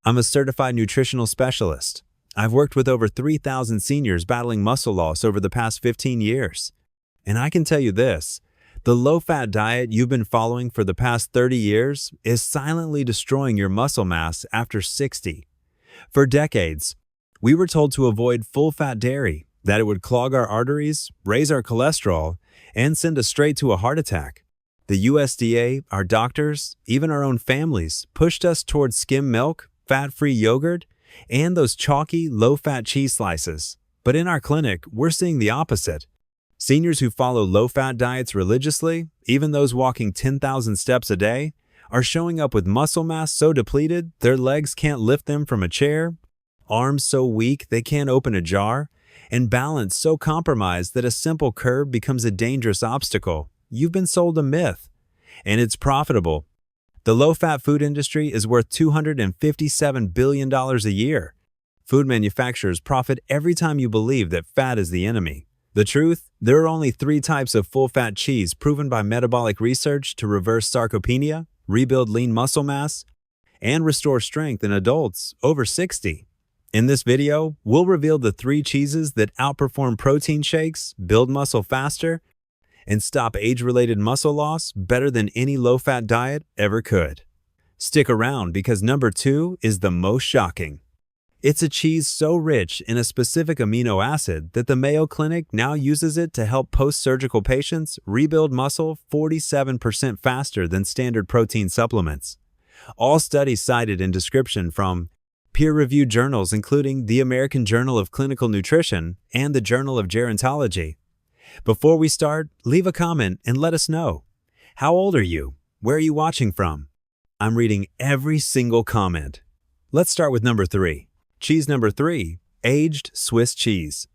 I'm a certified nutritional specialist. I've worked with over 3,000 seniors battling muscle loss over the past 15 years. And I can tell you this, the low-fat diet you've been following for the past 30 years is silently destroying your muscle mass after 60. For decades, we were told to avoid full-fat dairy, that it would clog our arteries, raise our cholesterol, and send us straight to a heart attack. The USDA, our doctors, even our own families pushed us towards skim milk, fat-free yogurt, and those chalky, low-fat cheese slices. But in our clinic, we're seeing the opposite. Seniors who follow low-fat diets religiously, even those walking 10,000 steps a day, are showing up with muscle mass so depleted their legs can't lift them from a chair, arms so weak they can't open a jar, and balance so compromised that a simple curb becomes a dangerous obstacle. You've been sold a myth, and it's profitable. The low-fat food industry is worth $257 billion a year. Food manufacturers profit every time you believe that fat is the enemy. The truth? There are only 3 types of full-fat cheese proven by metabolic research to reverse sarcopenia, rebuild lean muscle mass, and restore strength in adults over 60. In this video, we'll reveal the 3 cheeses that outperform protein shakes, build muscle faster, and stop age-related muscle loss better than any low-fat diet ever could. Stick around because number 2 is the most shocking. It's a cheese so rich in a specific amino acid that the Mayo Clinic now uses it to help post-surgical patients rebuild muscle 47% faster than standard protein supplements. All studies cited in description from peer-reviewed journals including the American Journal of Clinical Nutrition and the Journal of Gerontology. Before we start, leave a comment and let us know. How old are you? Where are you watching from? I'm reading every single comment. Let's start with number 3. Cheese number 3, aged Swiss cheese.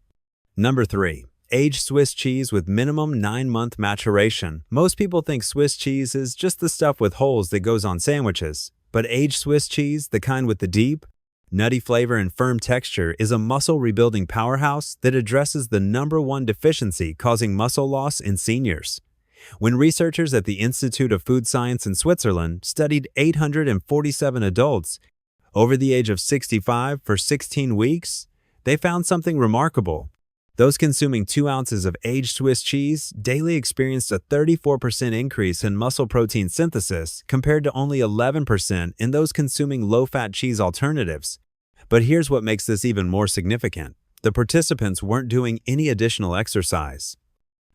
Number 3, aged Swiss cheese with minimum 9-month maturation. Most people think Swiss cheese is just the stuff with holes that goes on sandwiches. But aged Swiss cheese, the kind with the deep, nutty flavor and firm texture, is a muscle rebuilding powerhouse that addresses the number 1 deficiency causing muscle loss in seniors. When researchers at the Institute of Food Science in Switzerland studied 847 adults over the age of 65 for 16 weeks, they found something remarkable. Those consuming 2 ounces of aged Swiss cheese daily experienced a 34% increase in muscle protein synthesis compared to only 11% in those consuming low-fat cheese alternatives. But here's what makes this even more significant. The participants weren't doing any additional exercise.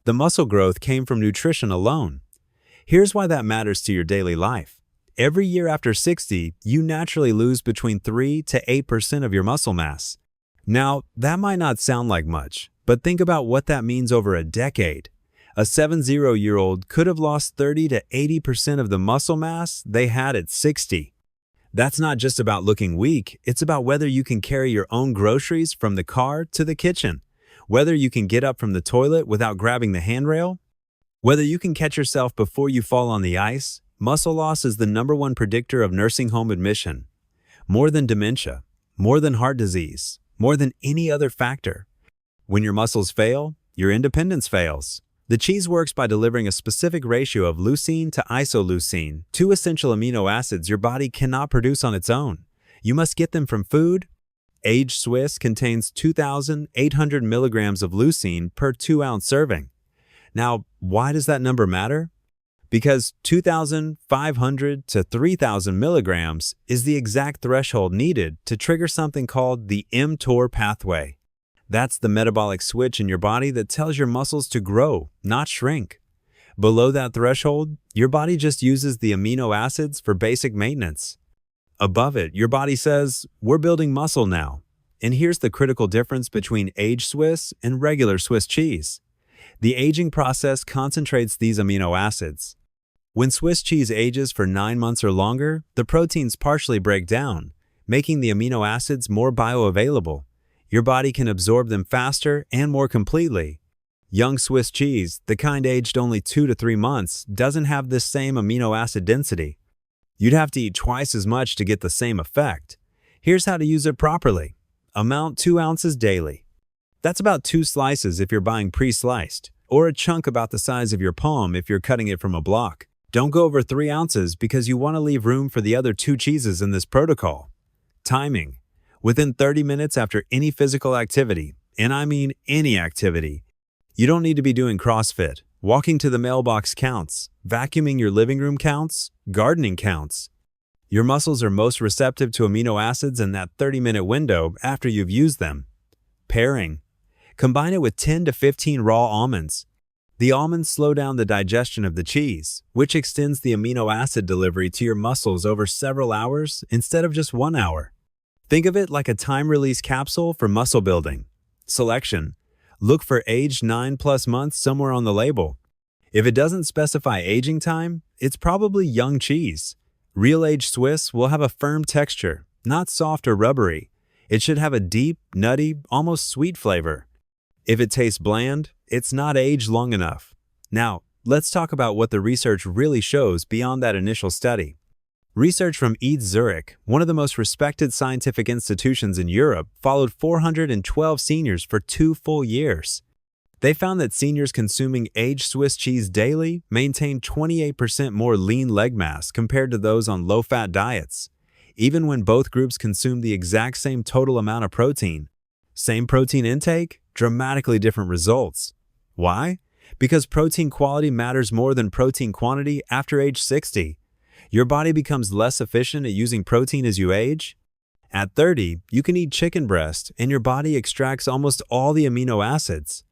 The muscle growth came from nutrition alone. Here's why that matters to your daily life. Every year after 60, you naturally lose between 3 to 8% of your muscle mass. Now, that might not sound like much, but think about what that means over a decade. A 70-year-old could have lost 30 to 80% of the muscle mass they had at 60. That's not just about looking weak, it's about whether you can carry your own groceries from the car to the kitchen, whether you can get up from the toilet without grabbing the handrail, whether you can catch yourself before you fall on the ice. Muscle loss is the number 1 predictor of nursing home admission. More than dementia, more than heart disease, more than any other factor. When your muscles fail, your independence fails. The cheese works by delivering a specific ratio of leucine to isoleucine, 2 essential amino acids your body cannot produce on its own. You must get them from food. Aged Swiss contains 2,800 milligrams of leucine per 2-ounce serving. Now, why does that number matter? Because 2,500 to 3,000 milligrams is the exact threshold needed to trigger something called the mTOR pathway. That's the metabolic switch in your body that tells your muscles to grow, not shrink. Below that threshold, your body just uses the amino acids for basic maintenance. Above it, your body says, we're building muscle now. And here's the critical difference between aged Swiss and regular Swiss cheese. The aging process concentrates these amino acids. When Swiss cheese ages for 9 months or longer, the proteins partially break down, making the amino acids more bioavailable. Your body can absorb them faster and more completely. Young Swiss cheese, the kind aged only 2 to 3 months, doesn't have this same amino acid density. You'd have to eat twice as much to get the same effect. Here's how to use it properly. Amount 2 ounces daily. That's about 2 slices if you're buying pre-sliced, or a chunk about the size of your palm if you're cutting it from a block. Don't go over 3 ounces because you want to leave room for the other 2 cheeses in this protocol. Timing. Within 30 minutes after any physical activity, and I mean any activity. You don't need to be doing CrossFit. Walking to the mailbox counts. Vacuuming your living room counts. Gardening counts. Your muscles are most receptive to amino acids in that 30-minute window after you've used them. Pairing. Combine it with 10 to 15 raw almonds. The almonds slow down the digestion of the cheese, which extends the amino acid delivery to your muscles over several hours instead of just 1 hour. Think of it like a time-release capsule for muscle building. Selection. Look for aged 9+ months somewhere on the label. If it doesn't specify aging time, it's probably young cheese. Real aged Swiss will have a firm texture, not soft or rubbery. It should have a deep, nutty, almost sweet flavor. If it tastes bland, it's not aged long enough. Now, let's talk about what the research really shows beyond that initial study. Research from ETH Zurich, one of the most respected scientific institutions in Europe, followed 412 seniors for 2 full years. They found that seniors consuming aged Swiss cheese daily maintained 28% more lean leg mass compared to those on low-fat diets, even when both groups consumed the exact same total amount of protein. Same protein intake, dramatically different results. Why? Because protein quality matters more than protein quantity after age 60. Your body becomes less efficient at using protein as you age. At 30, you can eat chicken breast and your body extracts almost all the amino acids.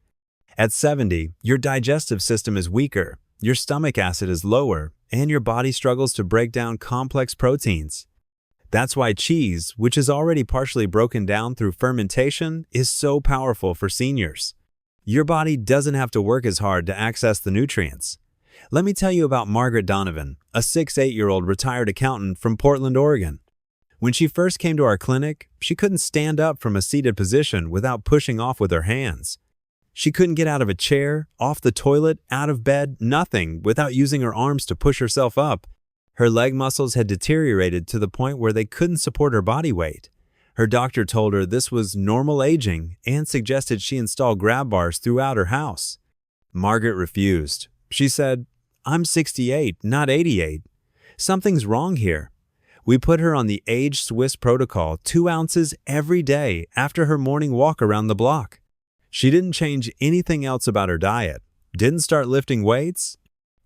At 70, your digestive system is weaker, your stomach acid is lower, and your body struggles to break down complex proteins. That's why cheese, which is already partially broken down through fermentation, is so powerful for seniors. Your body doesn't have to work as hard to access the nutrients. Let me tell you about Margaret Donovan, a 6'8" retired accountant from Portland, Oregon. When she first came to our clinic, she couldn't stand up from a seated position without pushing off with her hands. She couldn't get out of a chair, off the toilet, out of bed, nothing, without using her arms to push herself up. Her leg muscles had deteriorated to the point where they couldn't support her body weight. Her doctor told her this was normal aging and suggested she install grab bars throughout her house. Margaret refused. She said, "I'm 68, not 88. Something's wrong here." We put her on the aged Swiss protocol, 2 ounces every day after her morning walk around the block. She didn't change anything else about her diet, didn't start lifting weights,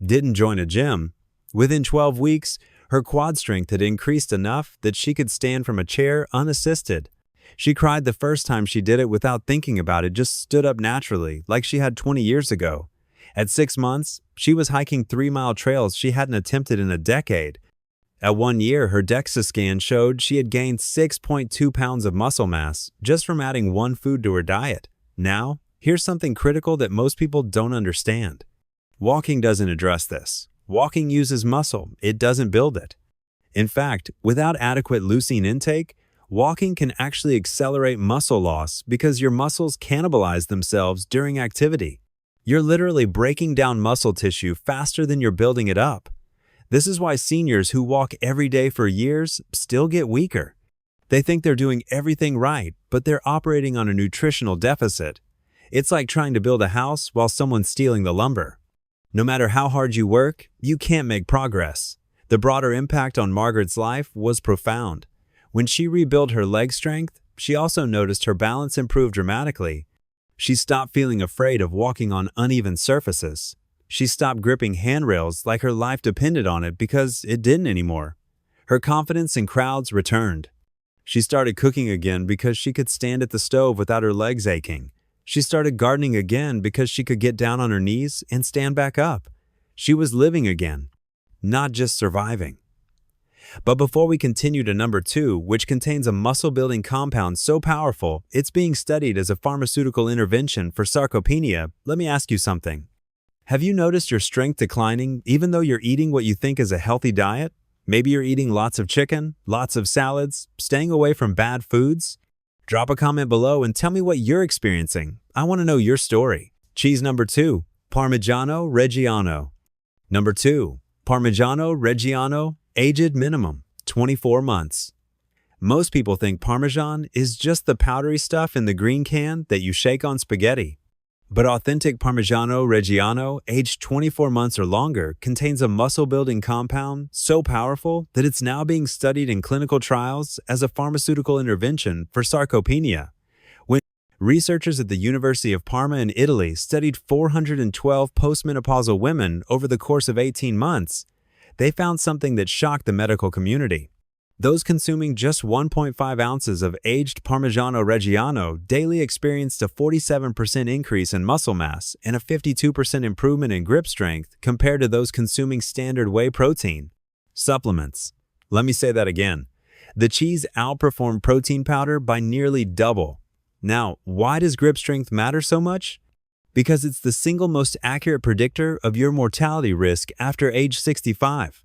didn't join a gym. Within 12 weeks, her quad strength had increased enough that she could stand from a chair unassisted. She cried the first time she did it without thinking about it, just stood up naturally, like she had 20 years ago. At 6 months, she was hiking 3-mile trails she hadn't attempted in a decade. At 1 year, her DEXA scan showed she had gained 6.2 pounds of muscle mass just from adding 1 food to her diet. Now, here's something critical that most people don't understand. Walking doesn't address this. Walking uses muscle, it doesn't build it. In fact, without adequate leucine intake, walking can actually accelerate muscle loss because your muscles cannibalize themselves during activity. You're literally breaking down muscle tissue faster than you're building it up. This is why seniors who walk every day for years still get weaker. They think they're doing everything right, but they're operating on a nutritional deficit. It's like trying to build a house while someone's stealing the lumber. No matter how hard you work, you can't make progress. The broader impact on Margaret's life was profound. When she rebuilt her leg strength, she also noticed her balance improved dramatically. She stopped feeling afraid of walking on uneven surfaces. She stopped gripping handrails like her life depended on it because it didn't anymore. Her confidence in crowds returned. She started cooking again because she could stand at the stove without her legs aching. She started gardening again because she could get down on her knees and stand back up. She was living again, not just surviving. But before we continue to number 2, which contains a muscle-building compound so powerful it's being studied as a pharmaceutical intervention for sarcopenia, let me ask you something. Have you noticed your strength declining even though you're eating what you think is a healthy diet? Maybe you're eating lots of chicken, lots of salads, staying away from bad foods? Drop a comment below and tell me what you're experiencing. I want to know your story. Cheese number 2, Parmigiano Reggiano. Number 2, Parmigiano Reggiano, aged minimum, 24 months. Most people think Parmesan is just the powdery stuff in the green can that you shake on spaghetti. But authentic Parmigiano Reggiano, aged 24 months or longer, contains a muscle-building compound so powerful that it's now being studied in clinical trials as a pharmaceutical intervention for sarcopenia. When researchers at the University of Parma in Italy studied 412 postmenopausal women over the course of 18 months, they found something that shocked the medical community. Those consuming just 1.5 ounces of aged Parmigiano Reggiano daily experienced a 47% increase in muscle mass and a 52% improvement in grip strength compared to those consuming standard whey protein. Supplements. Let me say that again. The cheese outperformed protein powder by nearly double. Now, why does grip strength matter so much? Because it's the single most accurate predictor of your mortality risk after age 65.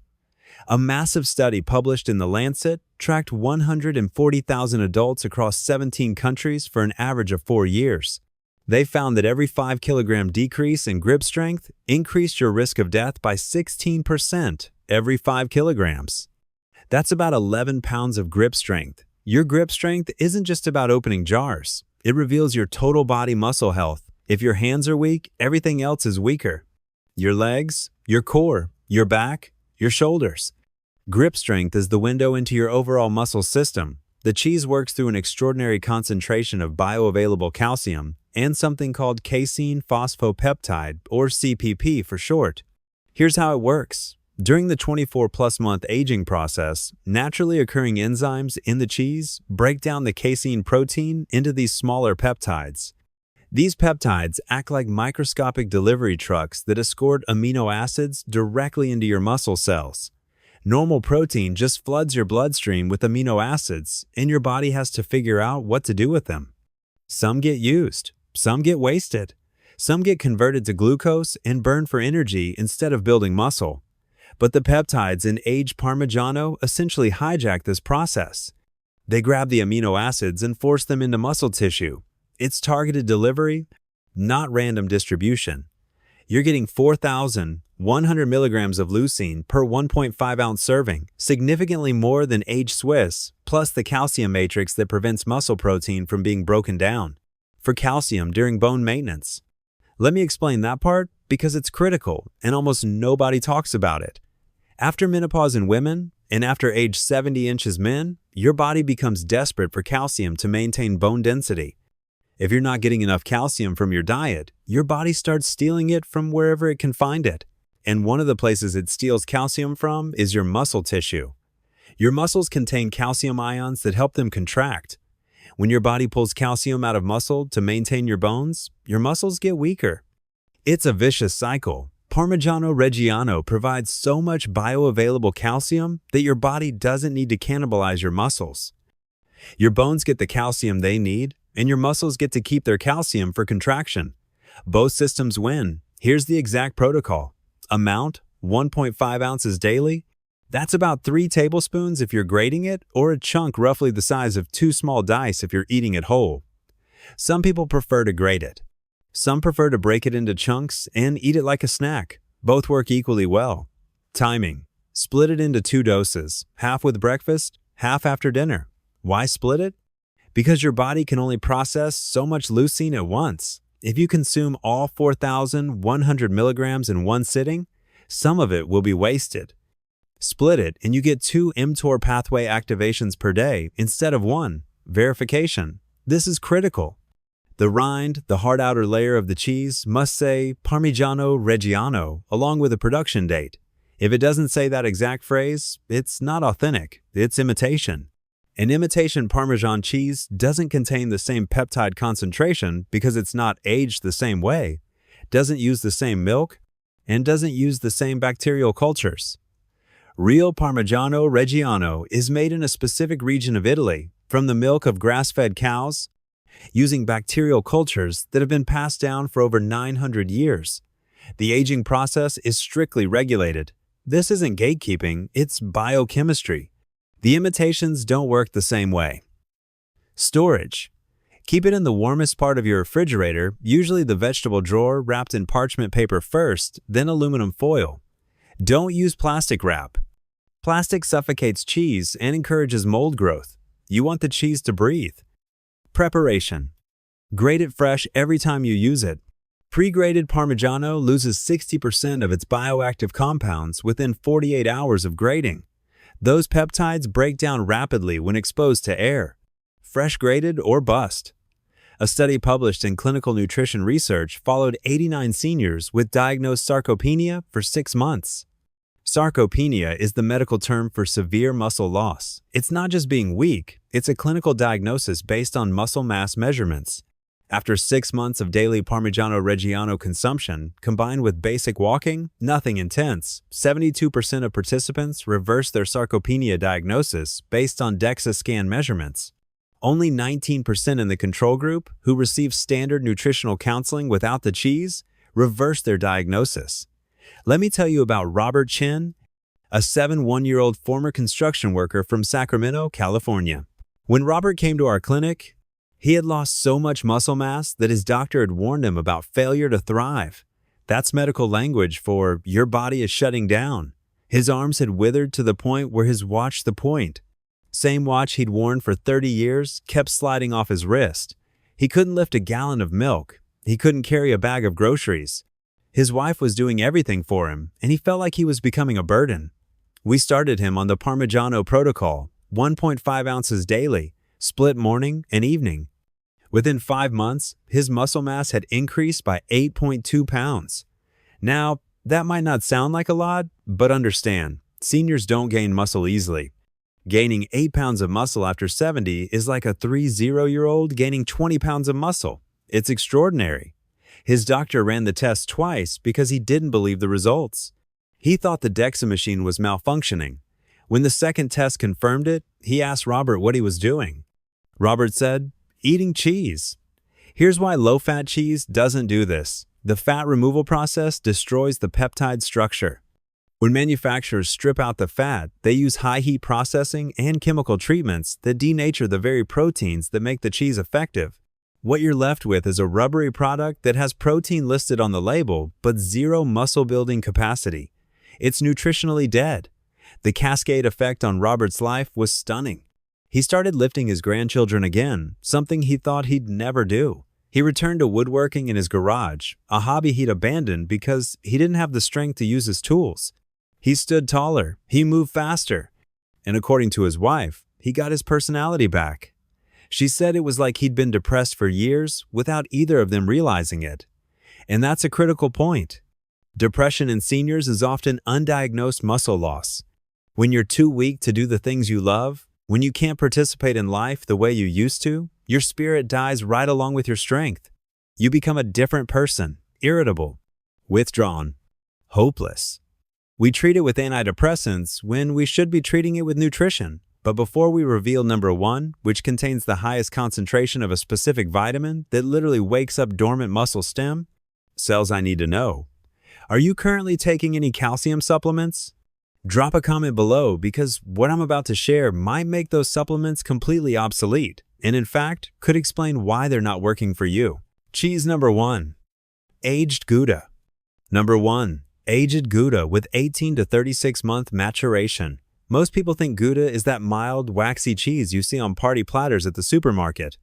A massive study published in The Lancet tracked 140,000 adults across 17 countries for an average of 4 years. They found that every 5-kilogram decrease in grip strength increased your risk of death by 16% every 5 kilograms. That's about 11 pounds of grip strength. Your grip strength isn't just about opening jars. It reveals your total body muscle health. If your hands are weak, everything else is weaker. Your legs, your core, your back, your shoulders. Grip strength is the window into your overall muscle system. The cheese works through an extraordinary concentration of bioavailable calcium and something called casein phosphopeptide, or CPP for short. Here's how it works. During the 24-plus month aging process, naturally occurring enzymes in the cheese break down the casein protein into these smaller peptides. These peptides act like microscopic delivery trucks that escort amino acids directly into your muscle cells. Normal protein just floods your bloodstream with amino acids, and your body has to figure out what to do with them. Some get used, some get wasted, some get converted to glucose and burned for energy instead of building muscle. But the peptides in aged Parmigiano essentially hijack this process. They grab the amino acids and force them into muscle tissue. It's targeted delivery, not random distribution. You're getting 4,100 milligrams of leucine per 1.5-ounce serving, significantly more than aged Swiss, plus the calcium matrix that prevents muscle protein from being broken down, for calcium during bone maintenance. Let me explain that part because it's critical and almost nobody talks about it. After menopause in women, and after age 70 inches men, your body becomes desperate for calcium to maintain bone density. If you're not getting enough calcium from your diet, your body starts stealing it from wherever it can find it. And one of the places it steals calcium from is your muscle tissue. Your muscles contain calcium ions that help them contract. When your body pulls calcium out of muscle to maintain your bones, your muscles get weaker. It's a vicious cycle. Parmigiano Reggiano provides so much bioavailable calcium that your body doesn't need to cannibalize your muscles. Your bones get the calcium they need, and your muscles get to keep their calcium for contraction. Both systems win. Here's the exact protocol. Amount, 1.5 ounces daily. That's about 3 tablespoons if you're grating it, or a chunk roughly the size of 2 small dice if you're eating it whole. Some people prefer to grate it. Some prefer to break it into chunks and eat it like a snack. Both work equally well. Timing. Split it into 2 doses, half with breakfast, half after dinner. Why split it? Because your body can only process so much leucine at once. If you consume all 4,100 milligrams in one sitting, some of it will be wasted. Split it and you get 2 mTOR pathway activations per day instead of 1. Verification. This is critical. The rind, the hard outer layer of the cheese, must say Parmigiano Reggiano along with a production date. If it doesn't say that exact phrase, it's not authentic, it's imitation. An imitation Parmesan cheese doesn't contain the same peptide concentration because it's not aged the same way, doesn't use the same milk, and doesn't use the same bacterial cultures. Real Parmigiano Reggiano is made in a specific region of Italy from the milk of grass-fed cows, using bacterial cultures that have been passed down for over 900 years. The aging process is strictly regulated. This isn't gatekeeping, it's biochemistry. The imitations don't work the same way. Storage. Keep it in the warmest part of your refrigerator, usually the vegetable drawer wrapped in parchment paper first, then aluminum foil. Don't use plastic wrap. Plastic suffocates cheese and encourages mold growth. You want the cheese to breathe. Preparation. Grate it fresh every time you use it. Pre-grated Parmigiano loses 60% of its bioactive compounds within 48 hours of grating. Those peptides break down rapidly when exposed to air. Fresh grated or bust. A study published in Clinical Nutrition Research followed 89 seniors with diagnosed sarcopenia for 6 months. Sarcopenia is the medical term for severe muscle loss. It's not just being weak, it's a clinical diagnosis based on muscle mass measurements. After 6 months of daily Parmigiano Reggiano consumption, combined with basic walking, nothing intense, 72% of participants reversed their sarcopenia diagnosis based on DEXA scan measurements. Only 19% in the control group, who received standard nutritional counseling without the cheese, reversed their diagnosis. Let me tell you about Robert Chen, a 71-year-old former construction worker from Sacramento, California. When Robert came to our clinic, he had lost so much muscle mass that his doctor had warned him about failure to thrive. That's medical language for your body is shutting down. His arms had withered to the point where his watch, the point, same watch he'd worn for 30 years, kept sliding off his wrist. He couldn't lift a gallon of milk. He couldn't carry a bag of groceries. His wife was doing everything for him, and he felt like he was becoming a burden. We started him on the Parmigiano protocol, 1.5 ounces daily, split morning and evening. Within 5 months, his muscle mass had increased by 8.2 pounds. Now, that might not sound like a lot, but understand, seniors don't gain muscle easily. Gaining 8 pounds of muscle after 70 is like a 30-year-old gaining 20 pounds of muscle. It's extraordinary. His doctor ran the test twice because he didn't believe the results. He thought the DEXA machine was malfunctioning. When the second test confirmed it, he asked Robert what he was doing. Robert said, "Eating cheese." Here's why low-fat cheese doesn't do this. The fat removal process destroys the peptide structure. When manufacturers strip out the fat, they use high-heat processing and chemical treatments that denature the very proteins that make the cheese effective. What you're left with is a rubbery product that has protein listed on the label, but zero muscle-building capacity. It's nutritionally dead. The cascade effect on Robert's life was stunning. He started lifting his grandchildren again, something he thought he'd never do. He returned to woodworking in his garage, a hobby he'd abandoned because he didn't have the strength to use his tools. He stood taller, he moved faster, and according to his wife, he got his personality back. She said it was like he'd been depressed for years without either of them realizing it. And that's a critical point. Depression in seniors is often undiagnosed muscle loss. When you're too weak to do the things you love, when you can't participate in life the way you used to, your spirit dies right along with your strength. You become a different person, irritable, withdrawn, hopeless. We treat it with antidepressants when we should be treating it with nutrition. But before we reveal number 1, which contains the highest concentration of a specific vitamin that literally wakes up dormant muscle stem, cells I need to know. Are you currently taking any calcium supplements? Drop a comment below because what I'm about to share might make those supplements completely obsolete, and in fact, could explain why they're not working for you. Cheese number 1. Aged Gouda. Number 1. Aged Gouda with 18 to 36 month maturation. Most people think Gouda is that mild, waxy cheese you see on party platters at the supermarket.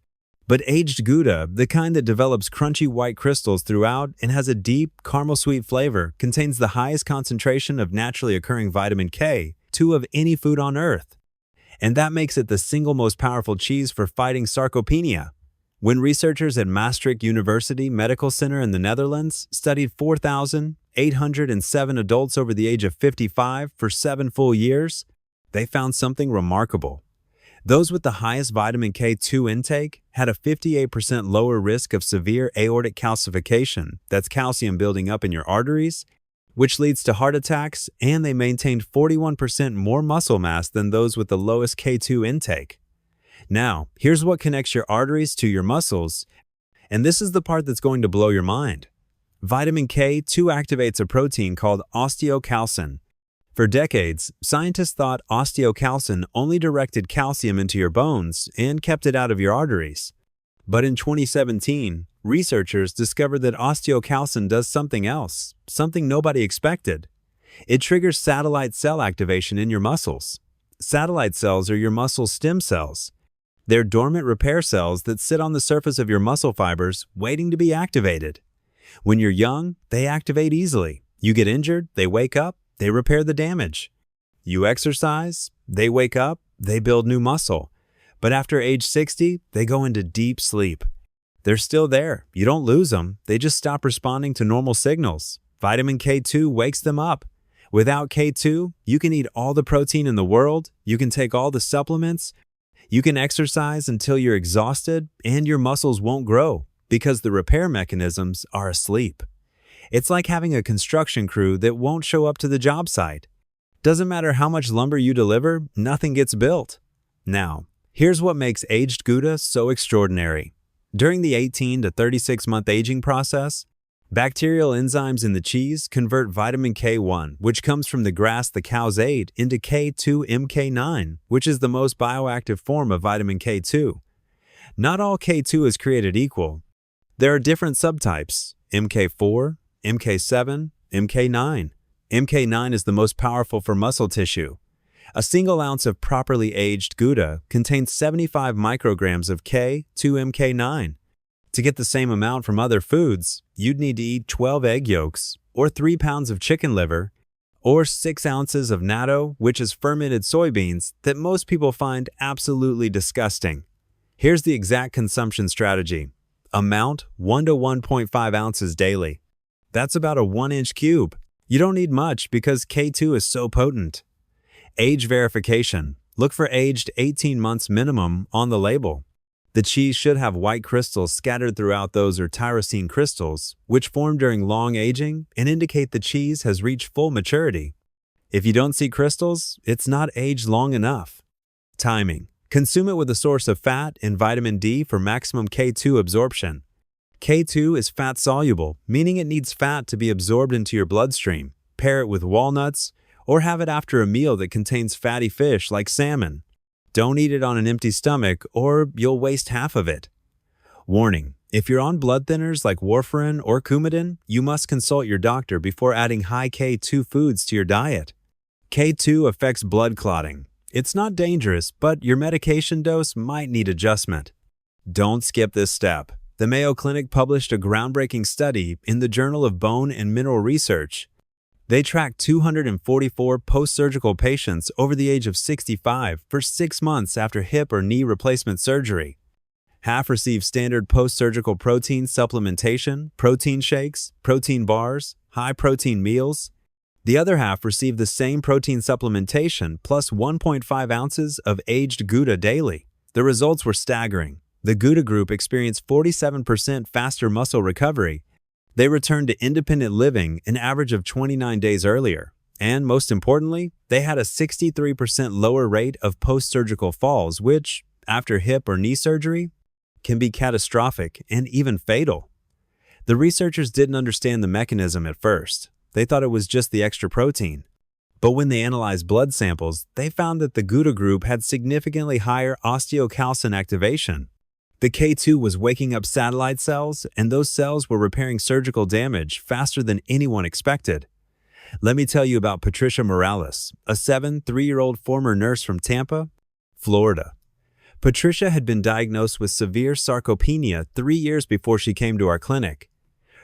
But aged Gouda, the kind that develops crunchy white crystals throughout and has a deep, caramel-sweet flavor, contains the highest concentration of naturally occurring vitamin K2 of any food on earth. And that makes it the single most powerful cheese for fighting sarcopenia. When researchers at Maastricht University Medical Center in the Netherlands studied 4,807 adults over the age of 55 for 7 full years, they found something remarkable. Those with the highest vitamin K2 intake had a 58% lower risk of severe aortic calcification, that's calcium building up in your arteries, which leads to heart attacks, and they maintained 41% more muscle mass than those with the lowest K2 intake. Now, here's what connects your arteries to your muscles, and this is the part that's going to blow your mind. Vitamin K2 activates a protein called osteocalcin. For decades, scientists thought osteocalcin only directed calcium into your bones and kept it out of your arteries. But in 2017, researchers discovered that osteocalcin does something else, something nobody expected. It triggers satellite cell activation in your muscles. Satellite cells are your muscle stem cells. They're dormant repair cells that sit on the surface of your muscle fibers waiting to be activated. When you're young, they activate easily. You get injured, they wake up, they repair the damage. You exercise, they wake up, they build new muscle. But after age 60, they go into deep sleep. They're still there. You don't lose them. They just stop responding to normal signals. Vitamin K2 wakes them up. Without K2, you can eat all the protein in the world, you can take all the supplements, you can exercise until you're exhausted, and your muscles won't grow because the repair mechanisms are asleep. It's like having a construction crew that won't show up to the job site. Doesn't matter how much lumber you deliver, nothing gets built. Now, here's what makes aged Gouda so extraordinary. During the 18 to 36-month aging process, bacterial enzymes in the cheese convert vitamin K1, which comes from the grass the cows ate, into K2-MK9, which is the most bioactive form of vitamin K2. Not all K2 is created equal. There are different subtypes: MK4, MK7, MK9. MK9 is the most powerful for muscle tissue. A single ounce of properly aged Gouda contains 75 micrograms of K2-MK9. To get the same amount from other foods, you'd need to eat 12 egg yolks, or 3 pounds of chicken liver, or 6 ounces of natto, which is fermented soybeans that most people find absolutely disgusting. Here's the exact consumption strategy. Amount 1 to 1.5 ounces daily. That's about a 1-inch cube. You don't need much because K2 is so potent. Age verification. Look for aged 18 months minimum on the label. The cheese should have white crystals scattered throughout. Those are tyrosine crystals, which form during long aging and indicate the cheese has reached full maturity. If you don't see crystals, it's not aged long enough. Timing. Consume it with a source of fat and vitamin D for maximum K2 absorption. K2 is fat-soluble, meaning it needs fat to be absorbed into your bloodstream. Pair it with walnuts, or have it after a meal that contains fatty fish like salmon. Don't eat it on an empty stomach, or you'll waste half of it. Warning: if you're on blood thinners like warfarin or Coumadin, you must consult your doctor before adding high K2 foods to your diet. K2 affects blood clotting. It's not dangerous, but your medication dose might need adjustment. Don't skip this step. The Mayo Clinic published a groundbreaking study in the Journal of Bone and Mineral Research. They tracked 244 post-surgical patients over the age of 65 for 6 months after hip or knee replacement surgery. Half received standard post-surgical protein supplementation, protein shakes, protein bars, high-protein meals. The other half received the same protein supplementation plus 1.5 ounces of aged Gouda daily. The results were staggering. The Gouda group experienced 47% faster muscle recovery. They returned to independent living an average of 29 days earlier. And most importantly, they had a 63% lower rate of post-surgical falls, which, after hip or knee surgery, can be catastrophic and even fatal. The researchers didn't understand the mechanism at first. They thought it was just the extra protein. But when they analyzed blood samples, they found that the Gouda group had significantly higher osteocalcin activation. The K2 was waking up satellite cells, and those cells were repairing surgical damage faster than anyone expected. Let me tell you about Patricia Morales, a 73-year-old former nurse from Tampa, Florida. Patricia had been diagnosed with severe sarcopenia 3 years before she came to our clinic.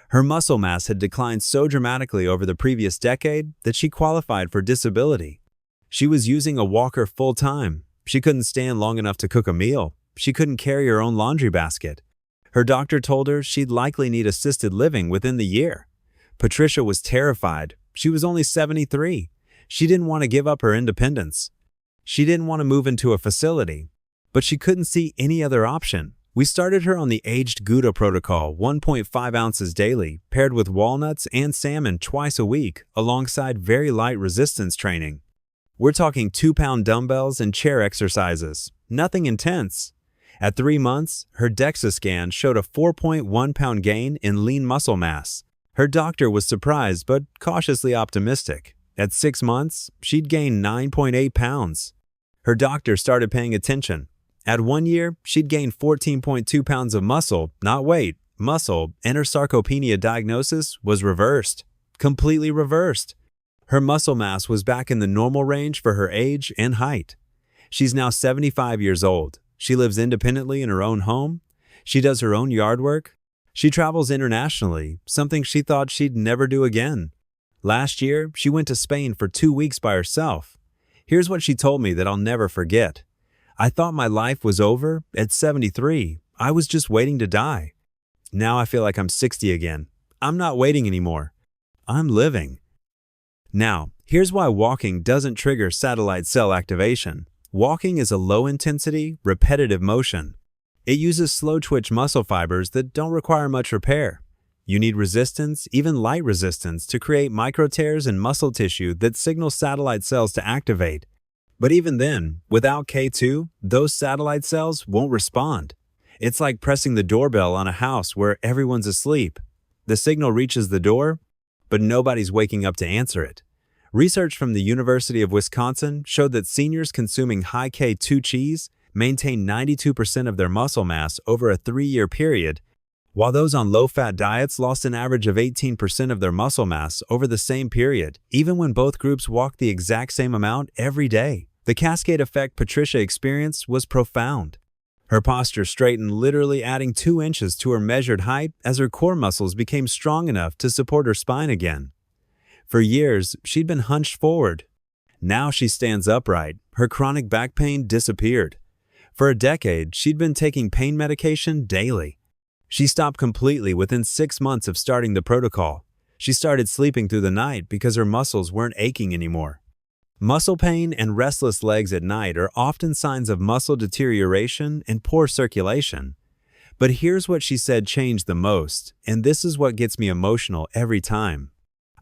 Her muscle mass had declined so dramatically over the previous decade that she qualified for disability. She was using a walker full-time. She couldn't stand long enough to cook a meal. She couldn't carry her own laundry basket. Her doctor told her she'd likely need assisted living within the year. Patricia was terrified. She was only 73. She didn't want to give up her independence. She didn't want to move into a facility, but she couldn't see any other option. We started her on the aged Gouda protocol, 1.5 ounces daily, paired with walnuts and salmon twice a week, alongside very light resistance training. We're talking 2-pound dumbbells and chair exercises. Nothing intense. At 3 months, her DEXA scan showed a 4.1-pound gain in lean muscle mass. Her doctor was surprised but cautiously optimistic. At 6 months, she'd gained 9.8 pounds. Her doctor started paying attention. At 1 year, she'd gained 14.2 pounds of muscle, not weight, muscle, and her sarcopenia diagnosis was reversed. Completely reversed. Her muscle mass was back in the normal range for her age and height. She's now 75 years old. She lives independently in her own home. She does her own yard work. She travels internationally, something she thought she'd never do again. Last year, she went to Spain for 2 weeks by herself. Here's what she told me that I'll never forget. "I thought my life was over at 73. I was just waiting to die. Now I feel like I'm 60 again. I'm not waiting anymore. I'm living." Now, here's why walking doesn't trigger satellite cell activation. Walking is a low-intensity, repetitive motion. It uses slow-twitch muscle fibers that don't require much repair. You need resistance, even light resistance, to create micro-tears in muscle tissue that signal satellite cells to activate. But even then, without K2, those satellite cells won't respond. It's like pressing the doorbell on a house where everyone's asleep. The signal reaches the door, but nobody's waking up to answer it. Research from the University of Wisconsin showed that seniors consuming high K2 cheese maintain 92% of their muscle mass over a 3-year period, while those on low-fat diets lost an average of 18% of their muscle mass over the same period, even when both groups walked the exact same amount every day. The cascade effect Patricia experienced was profound. Her posture straightened, literally adding 2 inches to her measured height as her core muscles became strong enough to support her spine again. For years, she'd been hunched forward. Now she stands upright. Her chronic back pain disappeared. For a decade, she'd been taking pain medication daily. She stopped completely within 6 months of starting the protocol. She started sleeping through the night because her muscles weren't aching anymore. Muscle pain and restless legs at night are often signs of muscle deterioration and poor circulation. But here's what she said changed the most, and this is what gets me emotional every time.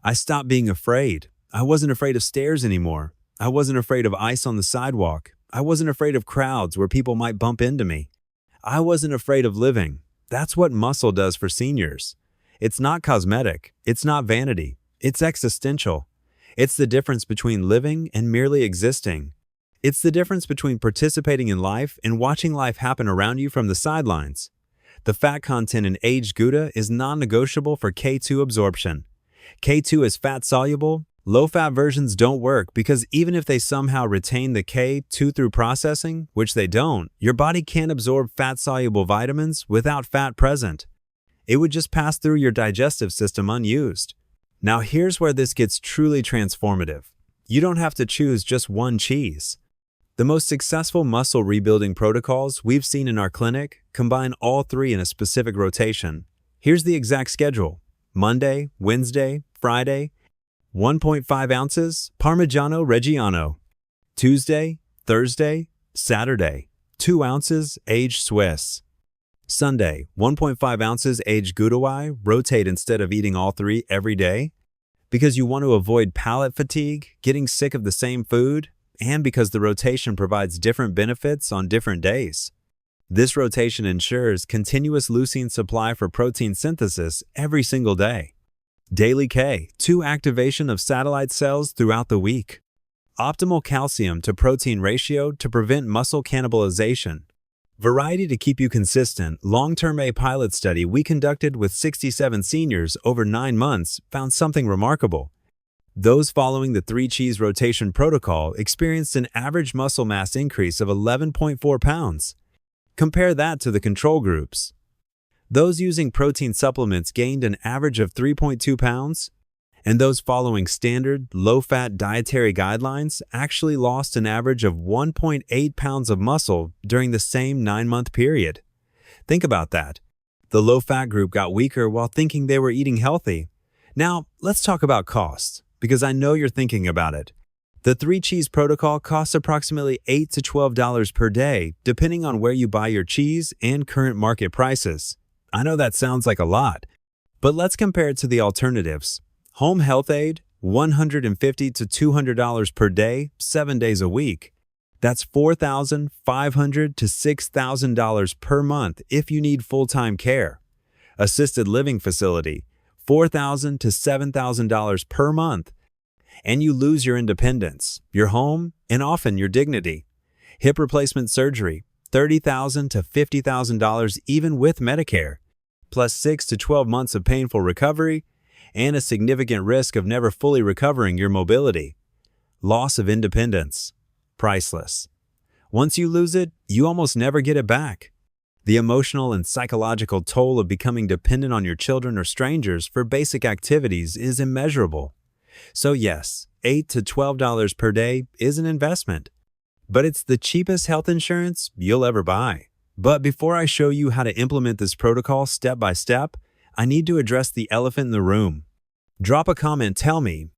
"I stopped being afraid. I wasn't afraid of stairs anymore. I wasn't afraid of ice on the sidewalk. I wasn't afraid of crowds where people might bump into me. I wasn't afraid of living." That's what muscle does for seniors. It's not cosmetic. It's not vanity. It's existential. It's the difference between living and merely existing. It's the difference between participating in life and watching life happen around you from the sidelines. The fat content in aged Gouda is non-negotiable for K2 absorption. K2 is fat-soluble. Low-fat versions don't work because even if they somehow retain the K2 through processing, which they don't, your body can't absorb fat-soluble vitamins without fat present. It would just pass through your digestive system unused. Now here's where this gets truly transformative. You don't have to choose just one cheese. The most successful muscle rebuilding protocols we've seen in our clinic combine all 3 in a specific rotation. Here's the exact schedule. Monday, Wednesday, Friday, 1.5 ounces Parmigiano Reggiano. Tuesday, Thursday, Saturday, 2 ounces aged Swiss. Sunday, 1.5 ounces aged Gouda. Rotate instead of eating all 3 every day. Because you want to avoid palate fatigue, getting sick of the same food, and because the rotation provides different benefits on different days. This rotation ensures continuous leucine supply for protein synthesis every single day. Daily K2 activation of satellite cells throughout the week. Optimal calcium to protein ratio to prevent muscle cannibalization. Variety to keep you consistent. Long-term A pilot study we conducted with 67 seniors over 9 months found something remarkable. Those following the 3-cheese rotation protocol experienced an average muscle mass increase of 11.4 pounds. Compare that to the control groups. Those using protein supplements gained an average of 3.2 pounds, and those following standard, low-fat dietary guidelines actually lost an average of 1.8 pounds of muscle during the same 9-month period. Think about that. The low-fat group got weaker while thinking they were eating healthy. Now, let's talk about cost, because I know you're thinking about it. The 3-cheese protocol costs approximately $8 to $12 per day, depending on where you buy your cheese and current market prices. I know that sounds like a lot, but let's compare it to the alternatives. Home Health Aid, $150 to $200 per day, 7 days a week. That's $4,500 to $6,000 per month if you need full-time care. Assisted living facility, $4,000 to $7,000 per month. And you lose your independence, your home, and often your dignity. Hip replacement surgery, $30,000 to $50,000 even with Medicare, plus 6 to 12 months of painful recovery, and a significant risk of never fully recovering your mobility. Loss of independence. Priceless. Once you lose it, you almost never get it back. The emotional and psychological toll of becoming dependent on your children or strangers for basic activities is immeasurable. So yes, $8 to $12 per day is an investment, but it's the cheapest health insurance you'll ever buy. But before I show you how to implement this protocol step by step, I need to address the elephant in the room. Drop a comment, tell me,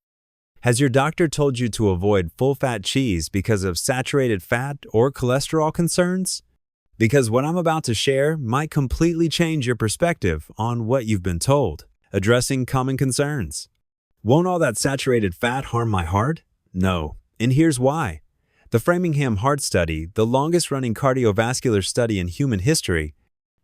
has your doctor told you to avoid full-fat cheese because of saturated fat or cholesterol concerns? Because what I'm about to share might completely change your perspective on what you've been told. Addressing common concerns. Won't all that saturated fat harm my heart? No, and here's why. The Framingham Heart Study, the longest-running cardiovascular study in human history,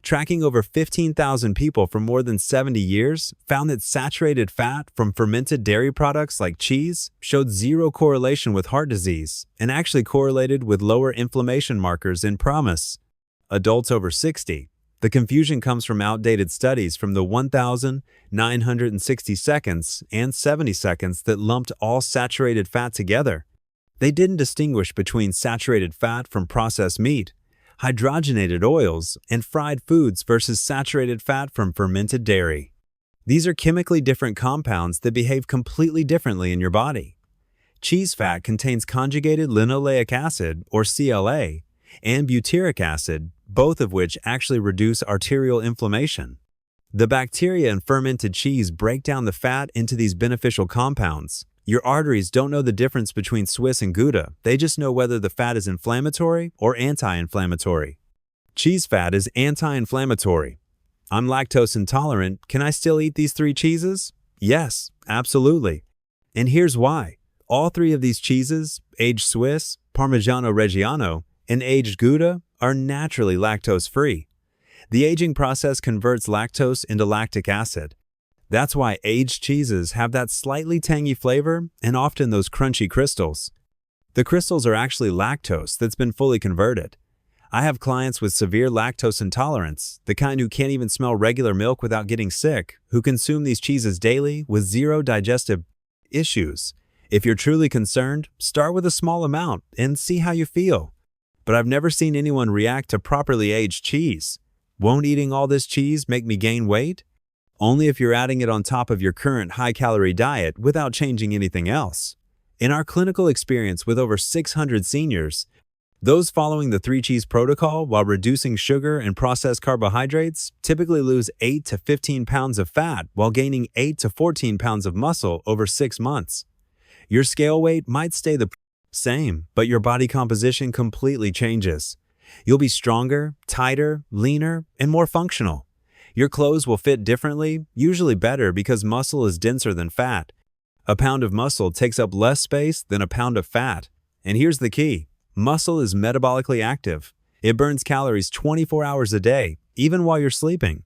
tracking over 15,000 people for more than 70 years, found that saturated fat from fermented dairy products like cheese showed zero correlation with heart disease and actually correlated with lower inflammation markers in PROMIS. Adults over 60. The confusion comes from outdated studies from the 1,960 seconds and 70 seconds that lumped all saturated fat together. They didn't distinguish between saturated fat from processed meat, hydrogenated oils, and fried foods versus saturated fat from fermented dairy. These are chemically different compounds that behave completely differently in your body. Cheese fat contains conjugated linoleic acid, or CLA, and butyric acid, both of which actually reduce arterial inflammation. The bacteria in fermented cheese break down the fat into these beneficial compounds. Your arteries don't know the difference between Swiss and Gouda. They just know whether the fat is inflammatory or anti-inflammatory. Cheese fat is anti-inflammatory. I'm lactose intolerant. Can I still eat these 3 cheeses? Yes, absolutely. And here's why. All 3 of these cheeses, aged Swiss, Parmigiano Reggiano, and aged Gouda, are naturally lactose-free. The aging process converts lactose into lactic acid. That's why aged cheeses have that slightly tangy flavor and often those crunchy crystals. The crystals are actually lactose that's been fully converted. I have clients with severe lactose intolerance, the kind who can't even smell regular milk without getting sick, who consume these cheeses daily with zero digestive issues. If you're truly concerned, start with a small amount and see how you feel. But I've never seen anyone react to properly aged cheese. Won't eating all this cheese make me gain weight? Only if you're adding it on top of your current high-calorie diet without changing anything else. In our clinical experience with over 600 seniors, those following the 3-cheese protocol while reducing sugar and processed carbohydrates typically lose 8 to 15 pounds of fat while gaining 8 to 14 pounds of muscle over 6 months. Your scale weight might stay the same, but your body composition completely changes. You'll be stronger, tighter, leaner, and more functional. Your clothes will fit differently, usually better because muscle is denser than fat. A pound of muscle takes up less space than a pound of fat. And here's the key. Muscle is metabolically active. It burns calories 24 hours a day, even while you're sleeping.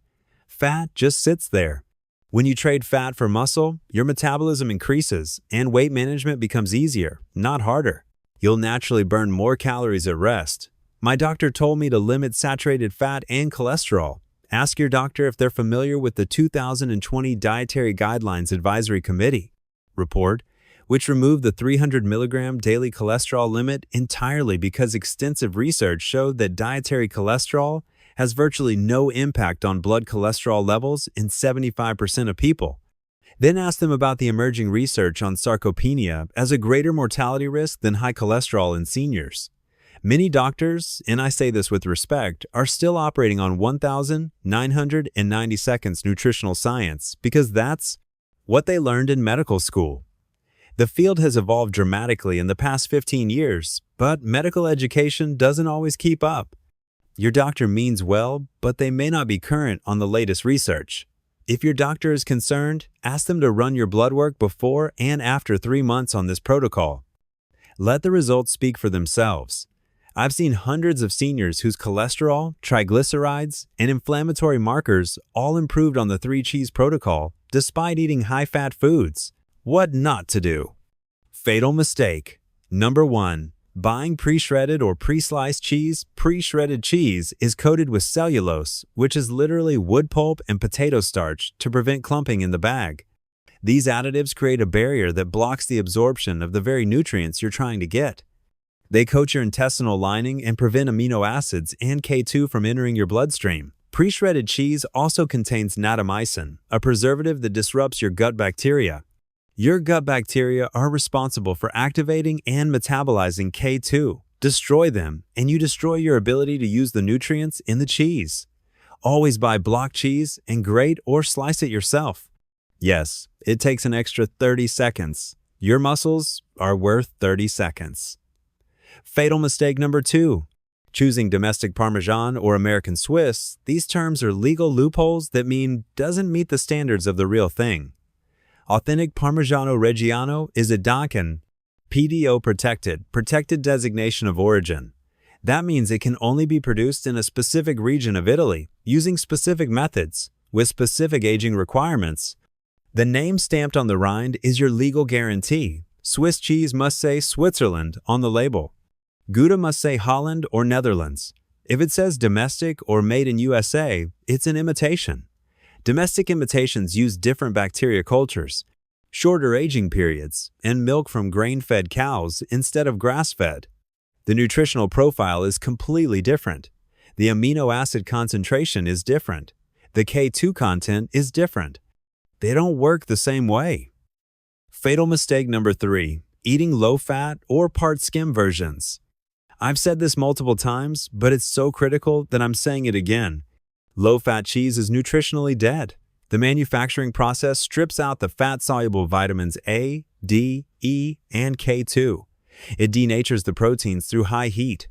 Fat just sits there. When you trade fat for muscle, your metabolism increases and weight management becomes easier, not harder. You'll naturally burn more calories at rest. My doctor told me to limit saturated fat and cholesterol. Ask your doctor if they're familiar with the 2020 Dietary Guidelines Advisory Committee report, which removed the 300 milligram daily cholesterol limit entirely because extensive research showed that dietary cholesterol has virtually no impact on blood cholesterol levels in 75% of people. Then ask them about the emerging research on sarcopenia as a greater mortality risk than high cholesterol in seniors. Many doctors, and I say this with respect, are still operating on 1,990 seconds nutritional science because that's what they learned in medical school. The field has evolved dramatically in the past 15 years, but medical education doesn't always keep up. Your doctor means well, but they may not be current on the latest research. If your doctor is concerned, ask them to run your blood work before and after 3 months on this protocol. Let the results speak for themselves. I've seen hundreds of seniors whose cholesterol, triglycerides, and inflammatory markers all improved on the 3-cheese protocol despite eating high-fat foods. What not to do? Fatal mistake. Number 1. Buying pre-shredded or pre-sliced cheese. Pre-shredded cheese is coated with cellulose, which is literally wood pulp and potato starch, to prevent clumping in the bag. These additives create a barrier that blocks the absorption of the very nutrients you're trying to get. They coat your intestinal lining and prevent amino acids and K2 from entering your bloodstream. Pre-shredded cheese also contains natamycin, a preservative that disrupts your gut bacteria. Your gut bacteria are responsible for activating and metabolizing K2. Destroy them, and you destroy your ability to use the nutrients in the cheese. Always buy block cheese and grate or slice it yourself. Yes, it takes an extra 30 seconds. Your muscles are worth 30 seconds. Fatal mistake number 2. Choosing domestic Parmesan or American Swiss, these terms are legal loopholes that mean doesn't meet the standards of the real thing. Authentic Parmigiano Reggiano is a DOCN, PDO protected designation of origin. That means it can only be produced in a specific region of Italy, using specific methods, with specific aging requirements. The name stamped on the rind is your legal guarantee. Swiss cheese must say Switzerland on the label. Gouda must say Holland or Netherlands. If it says domestic or made in USA, it's an imitation. Domestic imitations use different bacteria cultures, shorter aging periods, and milk from grain-fed cows instead of grass-fed. The nutritional profile is completely different. The amino acid concentration is different. The K2 content is different. They don't work the same way. Fatal mistake number 3, eating low-fat or part-skim versions. I've said this multiple times, but it's so critical that I'm saying it again. Low-fat cheese is nutritionally dead. The manufacturing process strips out the fat-soluble vitamins A, D, E, and K2. It denatures the proteins through high heat.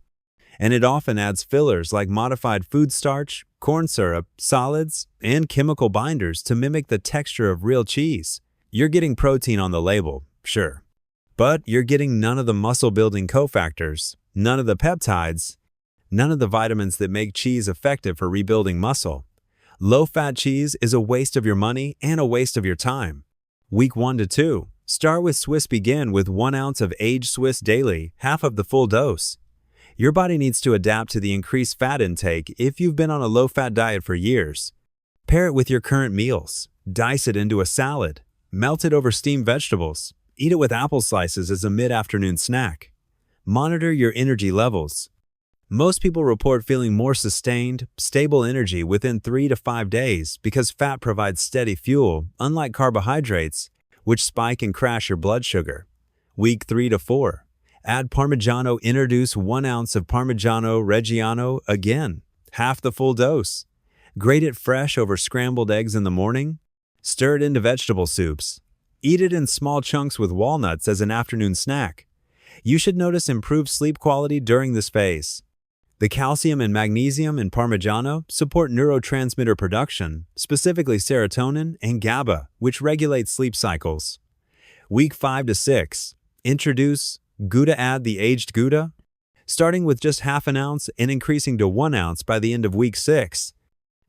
And it often adds fillers like modified food starch, corn syrup, solids, and chemical binders to mimic the texture of real cheese. You're getting protein on the label, sure. But you're getting none of the muscle-building cofactors, none of the peptides, none of the vitamins that make cheese effective for rebuilding muscle. Low-fat cheese is a waste of your money and a waste of your time. Week 1 to 2. Start with Swiss Begin with 1 ounce of aged Swiss daily, half of the full dose. Your body needs to adapt to the increased fat intake if you've been on a low-fat diet for years. Pair it with your current meals. Dice it into a salad. Melt it over steamed vegetables. Eat it with apple slices as a mid-afternoon snack. Monitor your energy levels. Most people report feeling more sustained, stable energy within 3 to 5 days because fat provides steady fuel, unlike carbohydrates, which spike and crash your blood sugar. Week 3 to 4. Add Parmigiano. Introduce 1 ounce of Parmigiano Reggiano again, half the full dose. Grate it fresh over scrambled eggs in the morning. Stir it into vegetable soups. Eat it in small chunks with walnuts as an afternoon snack. You should notice improved sleep quality during this phase. The calcium and magnesium in Parmigiano support neurotransmitter production, specifically serotonin and GABA, which regulate sleep cycles. Week 5 to 6. Introduce Gouda. Add the aged Gouda, starting with just half an ounce and increasing to 1 ounce by the end of week 6.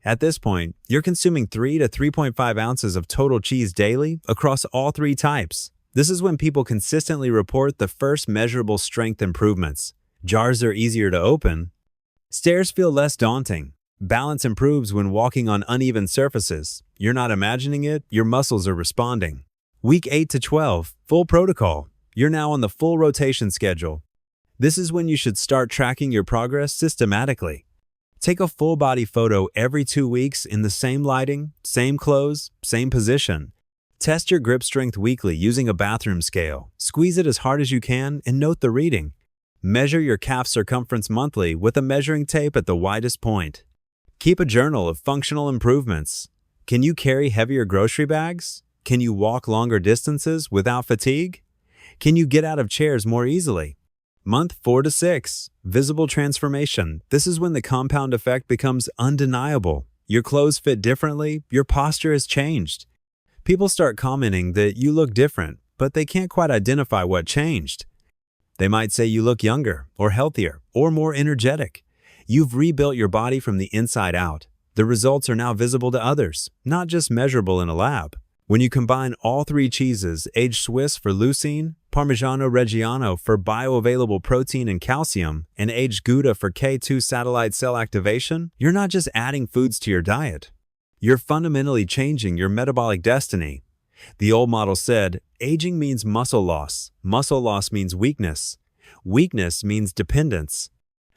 At this point, you're consuming 3 to 3.5 ounces of total cheese daily across all 3 types. This is when people consistently report the first measurable strength improvements. Jars are easier to open. Stairs feel less daunting. Balance improves when walking on uneven surfaces. You're not imagining it, your muscles are responding. Week 8 to 12, full protocol. You're now on the full rotation schedule. This is when you should start tracking your progress systematically. Take a full body photo every 2 weeks in the same lighting, same clothes, same position. Test your grip strength weekly using a bathroom scale. Squeeze it as hard as you can and note the reading. Measure your calf circumference monthly with a measuring tape at the widest point. Keep a journal of functional improvements. Can you carry heavier grocery bags? Can you walk longer distances without fatigue? Can you get out of chairs more easily? Month 4 to 6. Visible transformation. This is when the compound effect becomes undeniable. Your clothes fit differently, your posture has changed. People start commenting that you look different, but they can't quite identify what changed. They might say you look younger, or healthier, or more energetic. You've rebuilt your body from the inside out. The results are now visible to others, not just measurable in a lab. When you combine all 3 cheeses, aged Swiss for leucine, Parmigiano Reggiano for bioavailable protein and calcium, and aged Gouda for K2 satellite cell activation, you're not just adding foods to your diet. You're fundamentally changing your metabolic destiny. The old model said, aging means muscle loss means weakness. Weakness means dependence.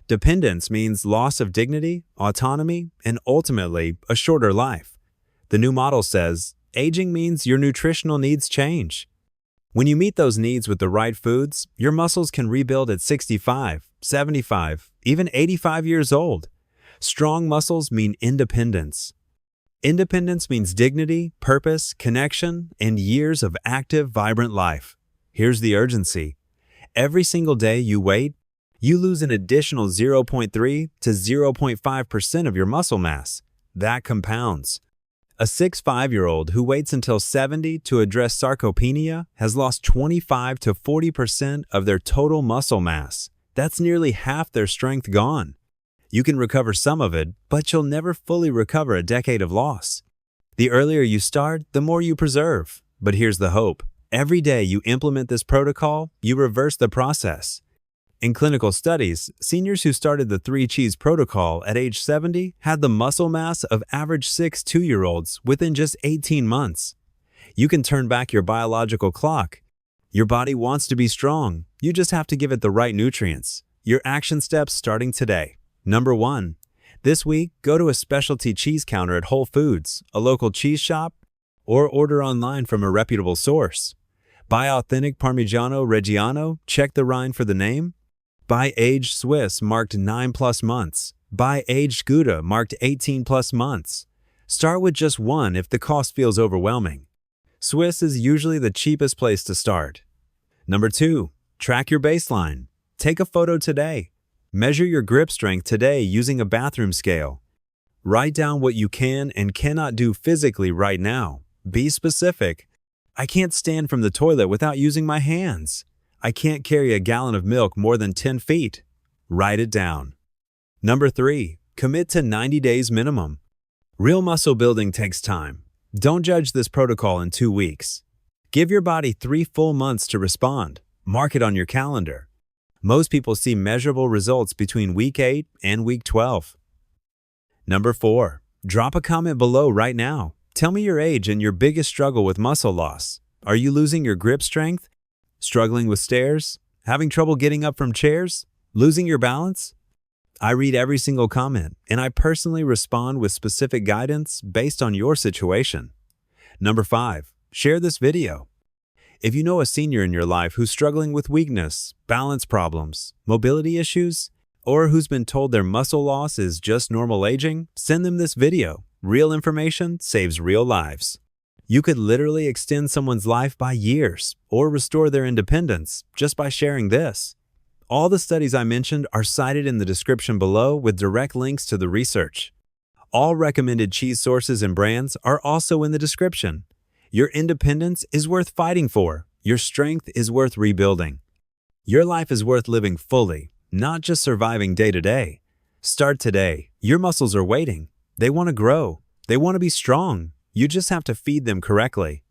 Dependence means loss of dignity, autonomy, and ultimately a shorter life. The new model says, aging means your nutritional needs change. When you meet those needs with the right foods, your muscles can rebuild at 65, 75, even 85 years old. Strong muscles mean independence. Independence means dignity, purpose, connection, and years of active, vibrant life. Here's the urgency. Every single day you wait, you lose an additional 0.3 to 0.5% of your muscle mass. That compounds. A 6'5" who waits until 70 to address sarcopenia has lost 25 to 40% of their total muscle mass. That's nearly half their strength gone. You can recover some of it, but you'll never fully recover a decade of loss. The earlier you start, the more you preserve. But here's the hope. Every day you implement this protocol, you reverse the process. In clinical studies, seniors who started the 3-cheese protocol at age 70 had the muscle mass of average 6 2-year-olds within just 18 months. You can turn back your biological clock. Your body wants to be strong. You just have to give it the right nutrients. Your action steps starting today. Number 1. This week, go to a specialty cheese counter at Whole Foods, a local cheese shop, or order online from a reputable source. Buy authentic Parmigiano Reggiano, check the rind for the name. Buy aged Swiss marked 9+ months. Buy aged Gouda marked 18+ months. Start with just one if the cost feels overwhelming. Swiss is usually the cheapest place to start. Number 2. Track your baseline. Take a photo today. Measure your grip strength today using a bathroom scale. Write down what you can and cannot do physically right now. Be specific. I can't stand from the toilet without using my hands. I can't carry a gallon of milk more than 10 feet. Write it down. Number 3. Commit to 90 days minimum. Real muscle building takes time. Don't judge this protocol in 2 weeks. Give your body 3 full months to respond. Mark it on your calendar. Most people see measurable results between week 8 and week 12. Number 4. Drop a comment below right now. Tell me your age and your biggest struggle with muscle loss. Are you losing your grip strength? Struggling with stairs? Having trouble getting up from chairs? Losing your balance? I read every single comment, and I personally respond with specific guidance based on your situation. Number 5. Share this video. If you know a senior in your life who's struggling with weakness, balance problems, mobility issues, or who's been told their muscle loss is just normal aging, send them this video. Real information saves real lives. You could literally extend someone's life by years or restore their independence just by sharing this. All the studies I mentioned are cited in the description below with direct links to the research. All recommended cheese sources and brands are also in the description. Your independence is worth fighting for. Your strength is worth rebuilding. Your life is worth living fully, not just surviving day to day. Start today. Your muscles are waiting. They want to grow. They want to be strong. You just have to feed them correctly.